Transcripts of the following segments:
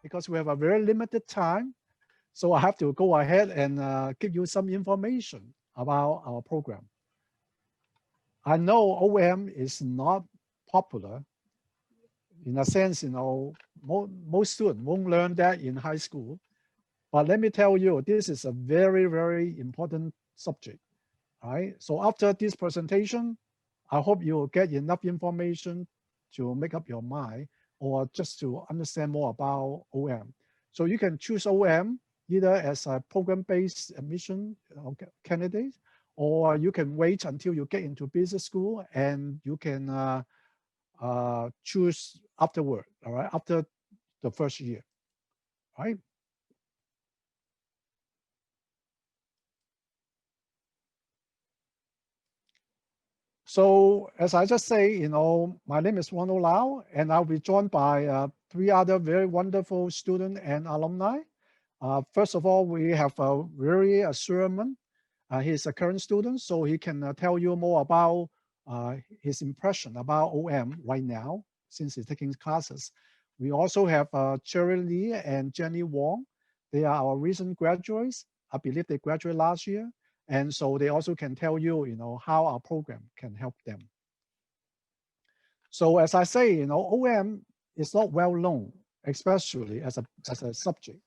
because we have a very limited time. So I have to go ahead and give you some information about our program. I know OM is not popular in a sense, most students won't learn that in high school. But let me tell you, this is a very, very important subject, right? So after this presentation, I hope you will get enough information to make up your mind or just to understand more about OM. So you can choose OM either as a program-based admission candidate, or you can wait until you get into business school and you can choose afterward, all right, after the first year, right? So as I just say, my name is Ronald Lau, and I'll be joined by 3 other very wonderful students and alumni. First of all, we have Riri Assurman. He's a current student, so he can tell you more about his impression about OM right now, since he's taking classes. We also have Cherry Lee and Jenny Wong. They are our recent graduates. I believe they graduated last year. And so they also can tell you, how our program can help them. So as I say, OM is not well known, especially as a subject.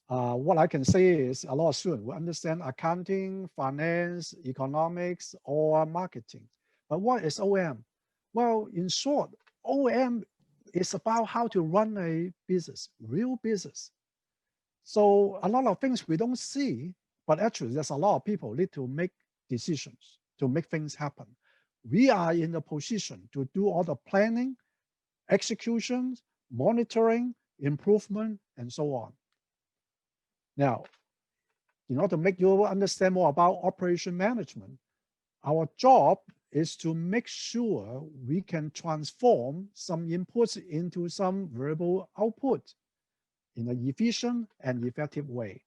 What I can say is a lot of students will understand accounting, finance, economics, or marketing. But what is OM? Well, in short, OM is about how to run a business, real business. So a lot of things we don't see, but actually there's a lot of people need to make decisions to make things happen. We are in the position to do all the planning, execution, monitoring, improvement, and so on. Now, in order to make you understand more about operation management, our job is to make sure we can transform some inputs into some variable output in an efficient and effective way.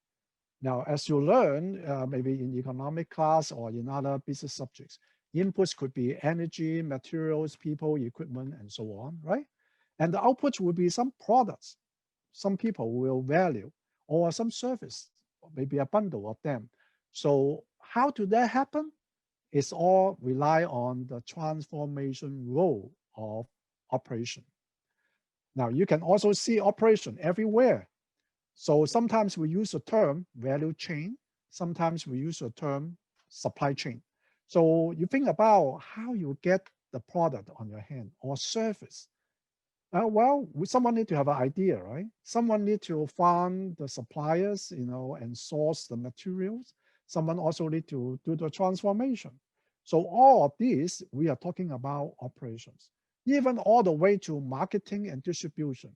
Now, as you learn, maybe in economic class or in other business subjects, inputs could be energy, materials, people, equipment, and so on, right? And the outputs will be some products some people will value, or some service, or maybe a bundle of them. So how do that happen? It's all rely on the transformation role of operation. Now, you can also see operation everywhere. So sometimes we use the term value chain. Sometimes we use the term supply chain. So you think about how you get the product on your hand or service. Well, someone need to have an idea, right? Someone need to find the suppliers, and source the materials. Someone also need to do the transformation. So all of these, we are talking about operations. Even all the way to marketing and distribution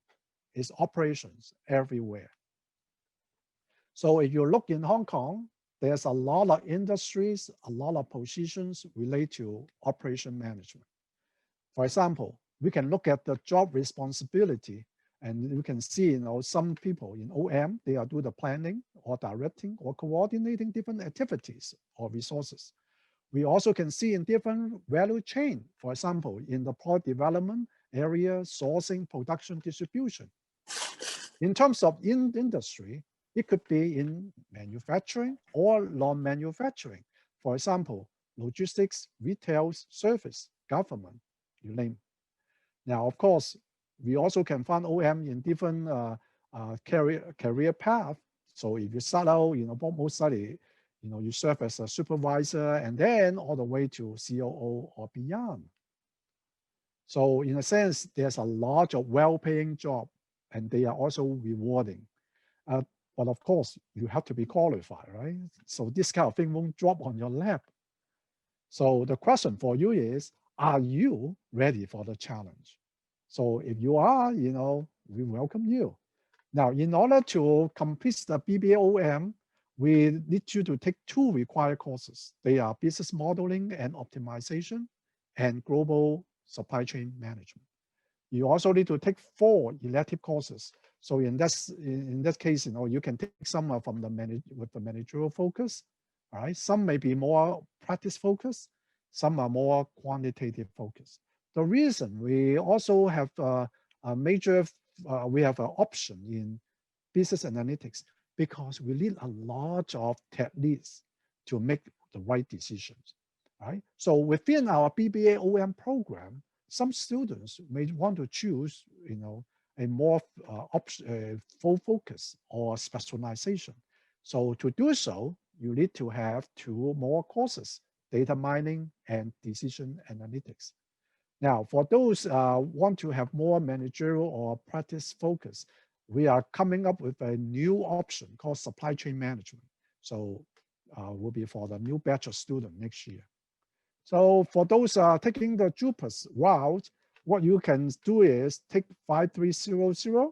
is operations everywhere. So if you look in Hong Kong, there's a lot of industries, a lot of positions related to operation management. For example, we can look at the job responsibility, and you can see, some people in OM, they are doing the planning or directing or coordinating different activities or resources. We also can see in different value chain, for example, in the product development area, sourcing, production, distribution. In terms of industry, it could be in manufacturing or non-manufacturing. For example, logistics, retail, service, government, you name. Now, of course, we also can find OM in different career path. So if you start out, most likely, you serve as a supervisor and then all the way to COO or beyond. So in a sense, there's a lot of well-paying job and they are also rewarding. But of course, you have to be qualified, right? So this kind of thing won't drop on your lap. So the question for you is, are you ready for the challenge? So if you are, we welcome you. Now, in order to complete the BBA OM, we need you to take 2 required courses. They are business modeling and optimization and global supply chain management. You also need to take 4 elective courses. So in that case, you can take some from with the managerial focus. All right, some may be more practice focused, some are more quantitative focused. The reason we also have a major, we have an option in business analytics, because we need a lot of tech leads to make the right decisions, right? So within our BBA OM program, some students may want to choose, a more full focus or specialization. So to do so, you need to have two more courses, data mining and decision analytics. Now, for those want to have more managerial or practice focus, we are coming up with a new option called supply chain management. So will be for the new batch of students next year. So for those taking the JUPAS route, what you can do is take 5300.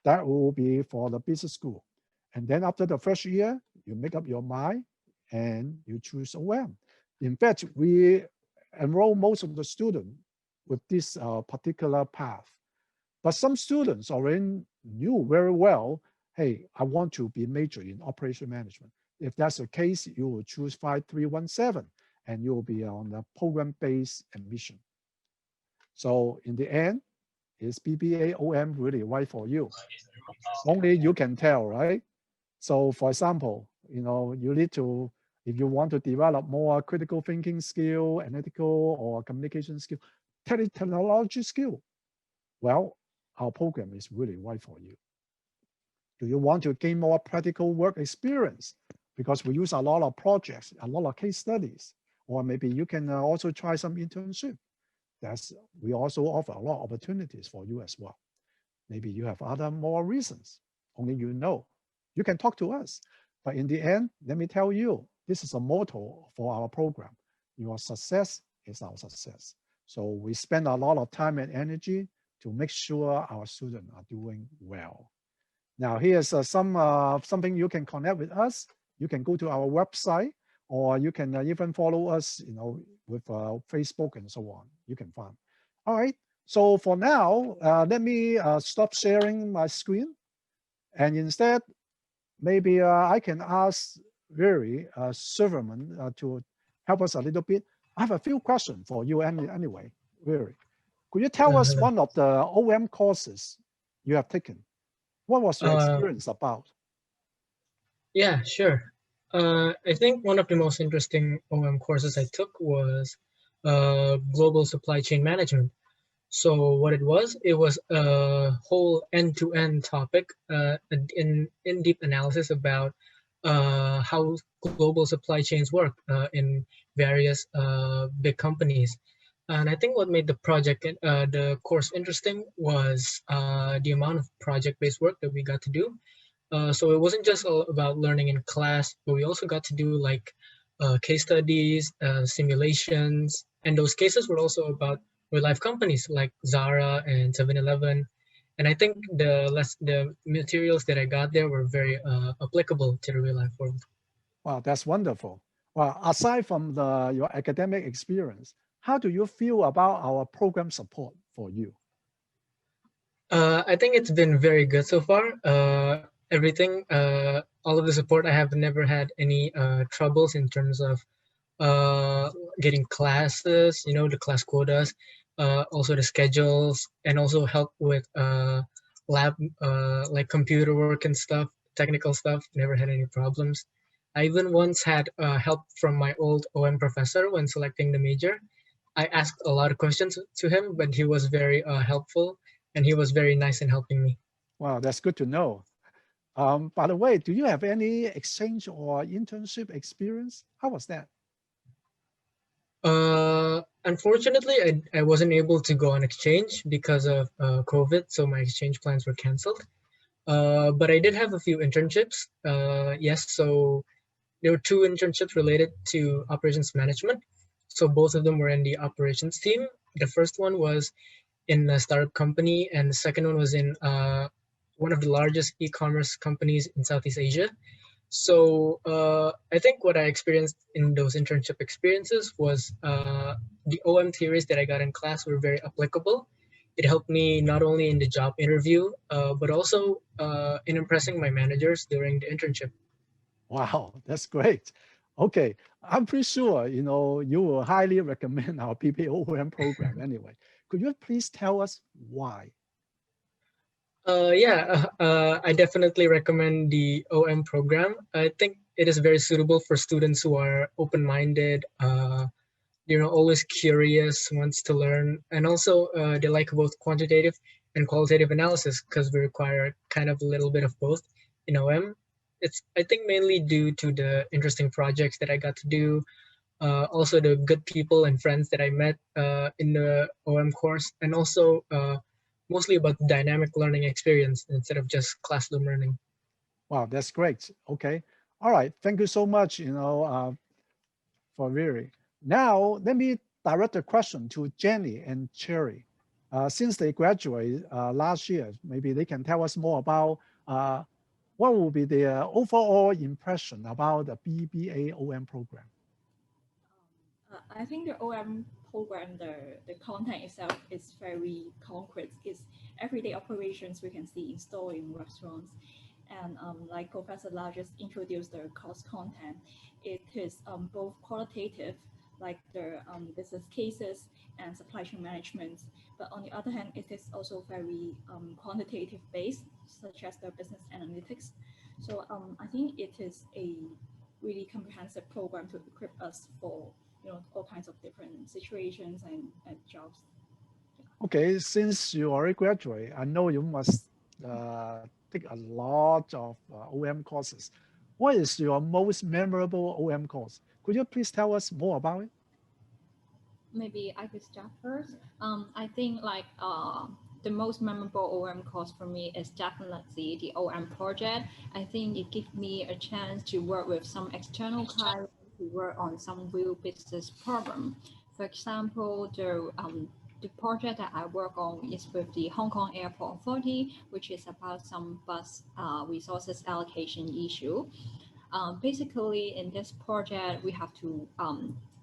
That will be for the business school. And then after the first year, you make up your mind and you choose OM. In fact, we enroll most of the students with this particular path. But some students already knew very well, hey, I want to be major in operation management. If that's the case, you will choose 5317 and you will be on the program-based admission. So in the end, is BBA OM really right for you? Only you can tell, right? So for example, you need to, if you want to develop more critical thinking skill, analytical or communication skill, technology skill, well, our program is really right for you. Do you want to gain more practical work experience? Because we use a lot of projects, a lot of case studies, or maybe you can also try some internship. We also offer a lot of opportunities for you as well. Maybe you have other more reasons, only you know. You can talk to us. But in the end, let me tell you, this is a motto for our program. Your success is our success. So we spend a lot of time and energy to make sure our students are doing well. Now here's something you can connect with us. You can go to our website, or you can even follow us, with Facebook and so on. You can find. All right. So for now, let me stop sharing my screen, and instead, maybe I can ask Very Silverman to help us a little bit. I have a few questions for you anyway, Very. Could you tell us one of the OM courses you have taken? What was your experience about? Yeah, sure. I think one of the most interesting OM courses I took was Global Supply Chain Management. So what it was a whole end-to-end topic, in-deep analysis about how global supply chains work in various big companies. And I think what made the course interesting was the amount of project-based work that we got to do. So it wasn't just all about learning in class, but we also got to do like case studies, simulations, and those cases were also about real life companies like Zara and 7-Eleven. And I think the materials that I got there were very applicable to the real life world. Wow, that's wonderful. Well, aside from your academic experience, how do you feel about our program support for you? I think it's been very good so far. All of the support, I have never had any troubles in terms of getting classes, the class quotas, also the schedules, and also help with lab, like computer work and stuff, technical stuff. Never had any problems. I even once had help from my old OM professor when selecting the major. I asked a lot of questions to him, but he was very helpful and he was very nice in helping me. Wow, that's good to know. By the way, do you have any exchange or internship experience? How was that? Unfortunately, I wasn't able to go on exchange because of COVID, so my exchange plans were canceled. But I did have a few internships. Yes, so there were two internships related to operations management. So both of them were in the operations team. The first one was in a startup company, and the second one was in one of the largest e-commerce companies in Southeast Asia. So I think what I experienced in those internship experiences was the OM theories that I got in class were very applicable. It helped me not only in the job interview, but also in impressing my managers during the internship. Wow, that's great. Okay, I'm pretty sure, you will highly recommend our PPOM program anyway. Could you please tell us why? I definitely recommend the OM program. I think it is very suitable for students who are open-minded, always curious, wants to learn, and also they like both quantitative and qualitative analysis because we require kind of a little bit of both in OM. It's, I think, mainly due to the interesting projects that I got to do, also the good people and friends that I met in the OM course, and also mostly about dynamic learning experience instead of just classroom learning. Wow, that's great. Okay. All right. Thank you so much, for Viri. Now, let me direct a question to Jenny and Cherry. Since they graduated last year, maybe they can tell us more about what will be their overall impression about the BBA OM program. I think the OM program, the content itself is very concrete. It's everyday operations we can see in store in restaurants. And like Professor La just introduced the course content, it is both qualitative, like the business cases and supply chain management. But on the other hand, it is also very quantitative based, such as the business analytics. So I think it is a really comprehensive program to equip us for all kinds of different situations and jobs. Okay, since you already graduated, I know you must take a lot of OM courses. What is your most memorable OM course? Could you please tell us more about it? Maybe I could start first. I think like the most memorable OM course for me is definitely the OM project. I think it gives me a chance to work with some external clients to work on some real business problem. For example, the project that I work on is with the Hong Kong Airport Authority, which is about some bus resources allocation issue. Basically, in this project, we have to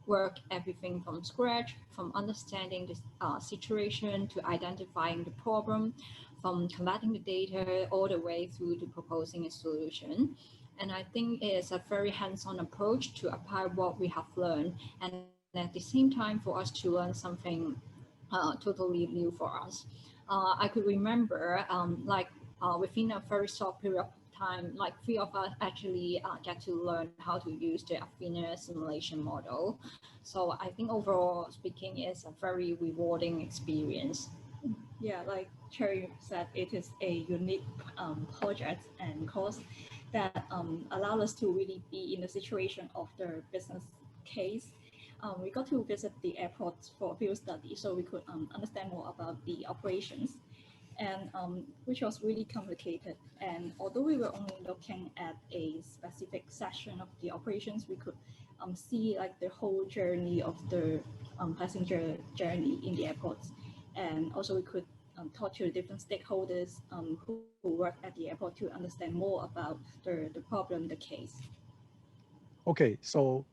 work everything from scratch, from understanding the situation to identifying the problem, from collecting the data all the way through to proposing a solution. And I think it is a very hands-on approach to apply what we have learned, and at the same time for us to learn something totally new for us. I could remember within a very short period of time, like three of us actually get to learn how to use the Athena simulation model. So I think overall speaking, it's a very rewarding experience. Yeah, like Cherry said, it is a unique project and course that allowed us to really be in the situation of the business case. We got to visit the airport for a field study so we could understand more about the operations, and which was really complicated. And although we were only looking at a specific section of the operations, we could see like the whole journey of the passenger journey in the airports. And also we could talk to different stakeholders who work at the airport to understand more about the problem, the case. Okay, so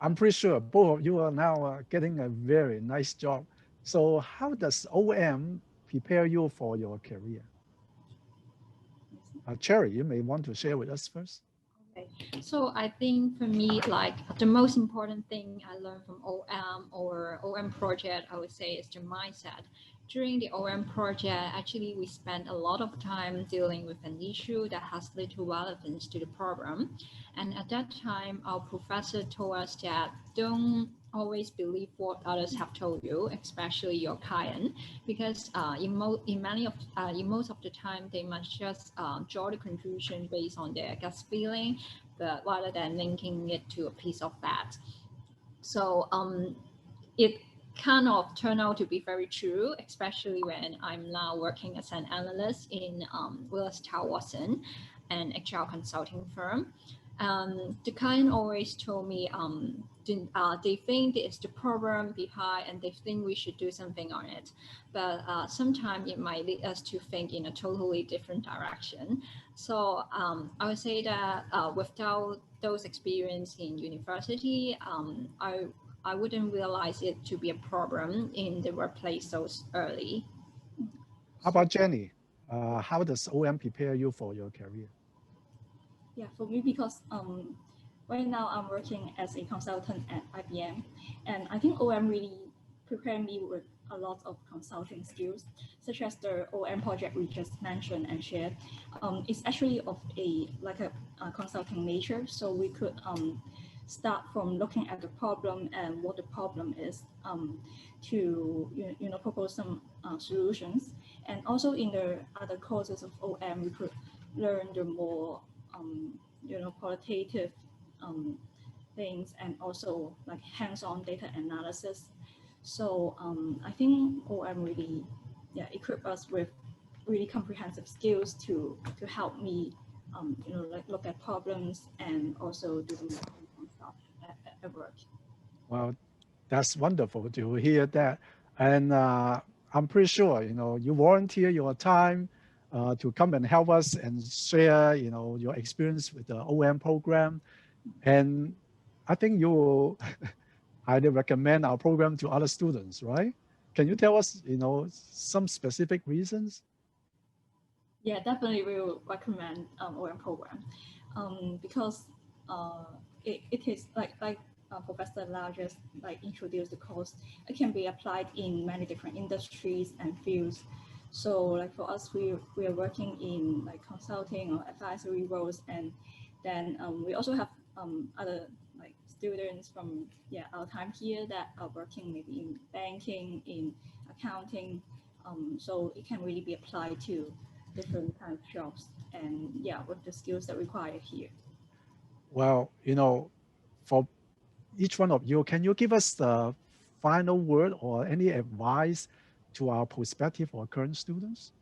I'm pretty sure both of you are now getting a very nice job. So how does OM prepare you for your career? Cherry, you may want to share with us first. Okay. So I think for me, like the most important thing I learned from OM or OM project, I would say is the mindset. During the OM project, actually we spent a lot of time dealing with an issue that has little relevance to the problem. And at that time, our professor told us that don't always believe what others have told you, especially your client, because in most of the time they must just draw the conclusion based on their gut feeling, but rather than linking it to a piece of fact. So it kind of turned out to be very true, especially when I'm now working as an analyst in Willis Towers Watson, an HR consulting firm. The client always told me they think it's the problem behind and they think we should do something on it. But sometimes it might lead us to think in a totally different direction. So I would say that without those experience in university, I wouldn't realize it to be a problem in the workplace so early. How about Jenny? How does OM prepare you for your career? Yeah, for me, because right now I'm working as a consultant at IBM, and I think OM really prepared me with a lot of consulting skills, such as the OM project we just mentioned and shared. It's actually of a consulting nature, so we could start from looking at the problem and what the problem is to propose some solutions. And also in the other courses of OM, we could learn the more qualitative things and also like hands-on data analysis. So I think OM really equip us with really comprehensive skills to help me like look at problems and also do the more stuff at work. Well, that's wonderful to hear that. And I'm pretty sure, you volunteer your time to come and help us and share, your experience with the OM program. And I think you will highly recommend our program to other students, right? Can you tell us, some specific reasons? Yeah, definitely we will recommend OM program because it is like Professor Lau just like introduced the course. It can be applied in many different industries and fields. So like for us, we are working in like consulting or advisory roles, and then we also have other like students from our time here that are working maybe in banking, in accounting. So it can really be applied to different kind of jobs and with the skills that are required here. Well, for each one of you, can you give us the final word or any advice to our prospective or current students?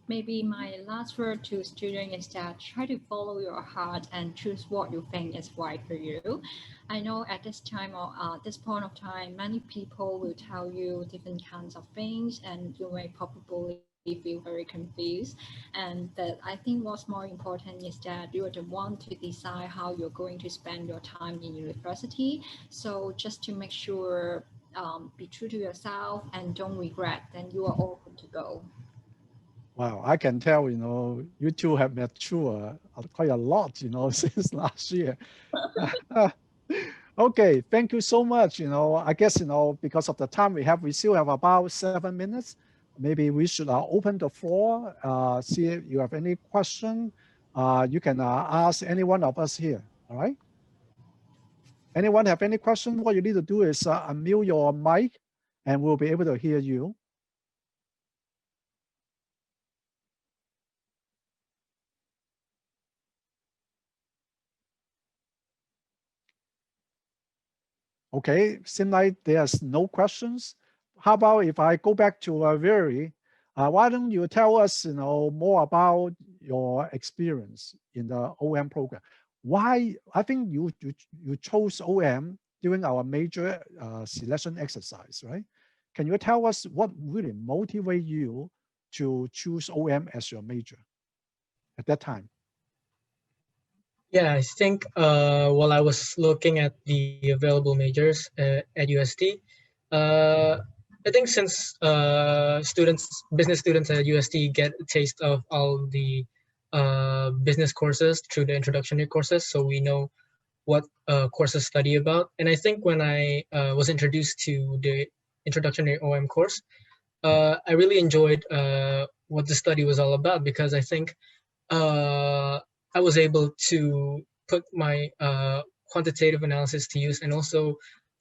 Maybe my last word to students is that try to follow your heart and choose what you think is right for you. I know at this time or this point of time, many people will tell you different kinds of things, and you may probably feel very confused. And that I think what's more important is that you are the one to decide how you're going to spend your time in university. So just to make sure, be true to yourself and don't regret, then you are all good to go. Wow, I can tell, you two have matured quite a lot, since last year. Okay, thank you so much. I guess, because of the time we still have about 7 minutes. Maybe we should open the floor, see if you have any question. You can ask any one of us here, all right? Anyone have any question? What you need to do is unmute your mic and we'll be able to hear you. Okay, seems like there's no questions. How about if I go back to Viri? Why don't you tell us, more about your experience in the OM program? Why? I think you chose OM during our major selection exercise, right? Can you tell us what really motivated you to choose OM as your major at that time? Yeah, I think while I was looking at the available majors at UST, I think since business students at UST get a taste of all the business courses through the introductory courses, so we know what courses study about. And I think when I was introduced to the introductory OM course, I really enjoyed what the study was all about, because I think I was able to put my quantitative analysis to use, and also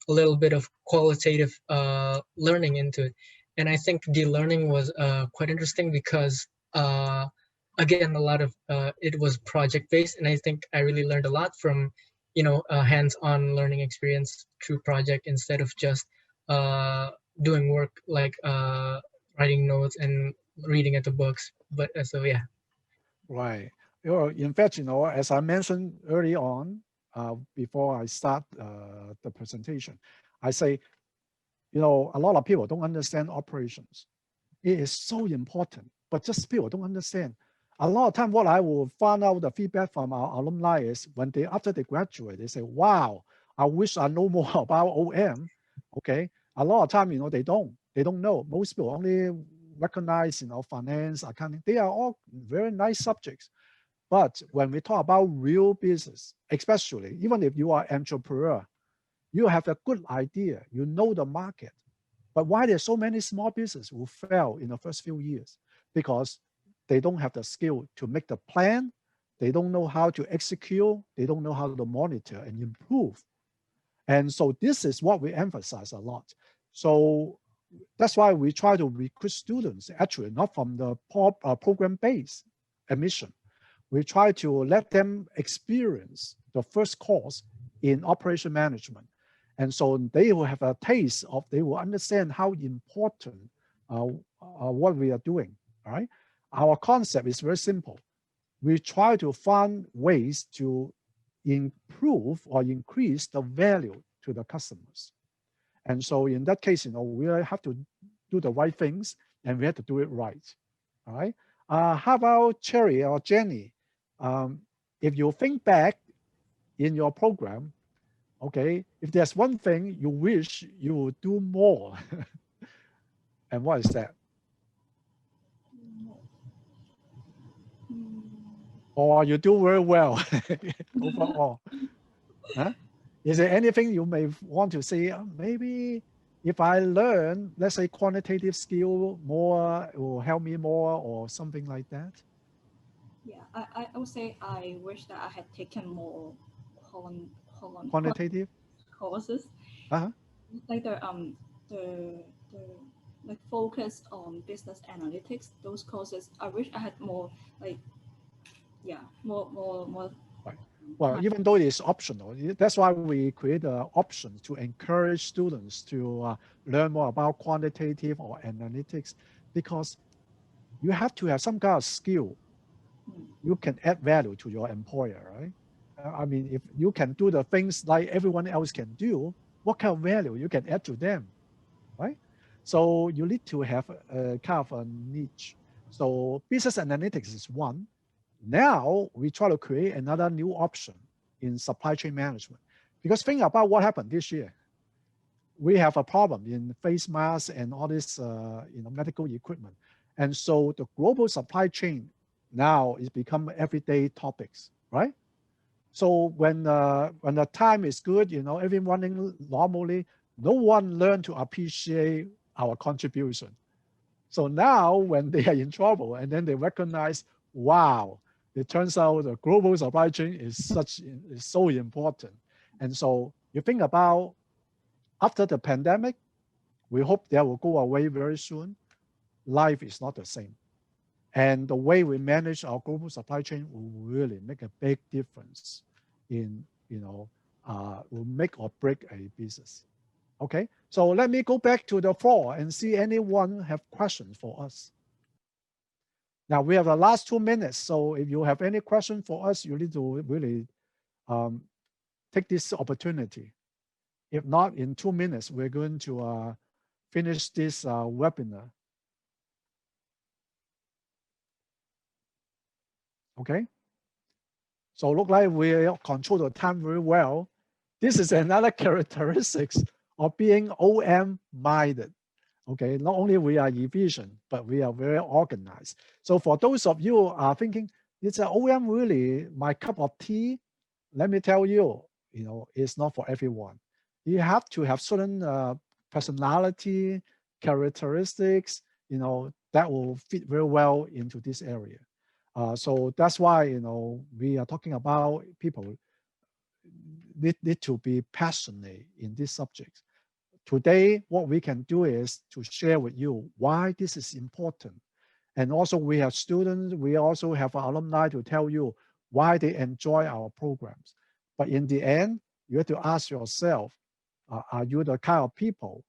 a little bit of qualitative learning into it. And I think the learning was quite interesting because, again, a lot of it was project based, and I think I really learned a lot from, hands-on learning experience through project, instead of just doing work like writing notes and reading at the books. But so yeah. Right. In fact, as I mentioned early on, before I start the presentation, I say, a lot of people don't understand operations. It is so important, but just people don't understand. A lot of time, what I will find out the feedback from our alumni is when after they graduate, they say, "Wow, I wish I know more about OM." Okay, a lot of time, they don't know. Most people only recognize, finance, accounting. They are all very nice subjects. But when we talk about real business, especially even if you are entrepreneur, you have a good idea, you know the market, But why there's so many small businesses who fail in the first few years? Because they don't have the skill to make the plan. They don't know how to execute. They don't know how to monitor and improve. And so this is what we emphasize a lot. So that's why we try to recruit students, actually not from the program-based admission. We try to let them experience the first course in operation management. And so they will have a taste of, they will understand how important what we are doing, all right? Our concept is very simple. We try to find ways to improve or increase the value to the customers. And so in that case, we have to do the right things and we have to do it right, all right? How about Cherry or Jenny? If you think back in your program, okay, if there's one thing you wish you would do more, and what is that? Or you do very well overall? Huh? Is there anything you may want to say, maybe if I learn, let's say quantitative skill more, it will help me more or something like that? Yeah, I would say I wish that I had taken more Quantitative? courses, Uh-huh. like the like focus on business analytics. Those courses, I wish I had more, like, yeah, more. Right. Well, even though it is optional, that's why we create an option to encourage students to learn more about quantitative or analytics, because you have to have some kind of skill. You can add value to your employer, right? I mean, if you can do the things like everyone else can do, what kind of value you can add to them, right? So you need to have a kind of a niche. So business analytics is one. Now we try to create another new option in supply chain management. Because think about what happened this year. We have a problem in face masks and all this medical equipment. And so the global supply chain now is become everyday topics, right? So when the time is good, everyone running normally, no one learned to appreciate our contribution. So now when they are in trouble and then they recognize, wow, it turns out the global supply chain is so important. And so you think about after the pandemic, we hope that will go away very soon. Life is not the same. And the way we manage our global supply chain will really make a big difference in, will make or break a business. Okay, so let me go back to the floor and see anyone have questions for us. Now we have the last 2 minutes. So if you have any question for us, you need to really take this opportunity. If not, in 2 minutes, we're going to finish this webinar. Okay. So look like we control the time very well. This is another characteristics of being OM minded. Okay, not only we are efficient, but we are very organized. So for those of you who are thinking, it's an OM really my cup of tea? Let me tell you, it's not for everyone. You have to have certain personality, characteristics, that will fit very well into this area. So that's why, we are talking about people need to be passionate in this subject. Today, what we can do is to share with you why this is important. And also we have students, we also have alumni to tell you why they enjoy our programs. But in the end, you have to ask yourself, are you the kind of people,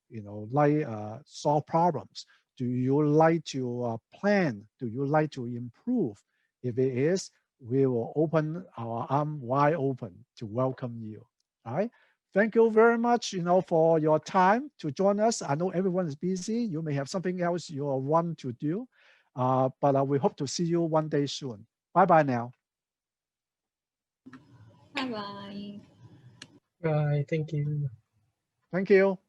like solve problems? Do you like to plan? Do you like to improve? If it is, we will open our arm wide open to welcome you. All right. Thank you very much, for your time to join us. I know everyone is busy. You may have something else you want to do, but we hope to see you one day soon. Bye-bye now. Bye-bye. Bye. Thank you. Thank you.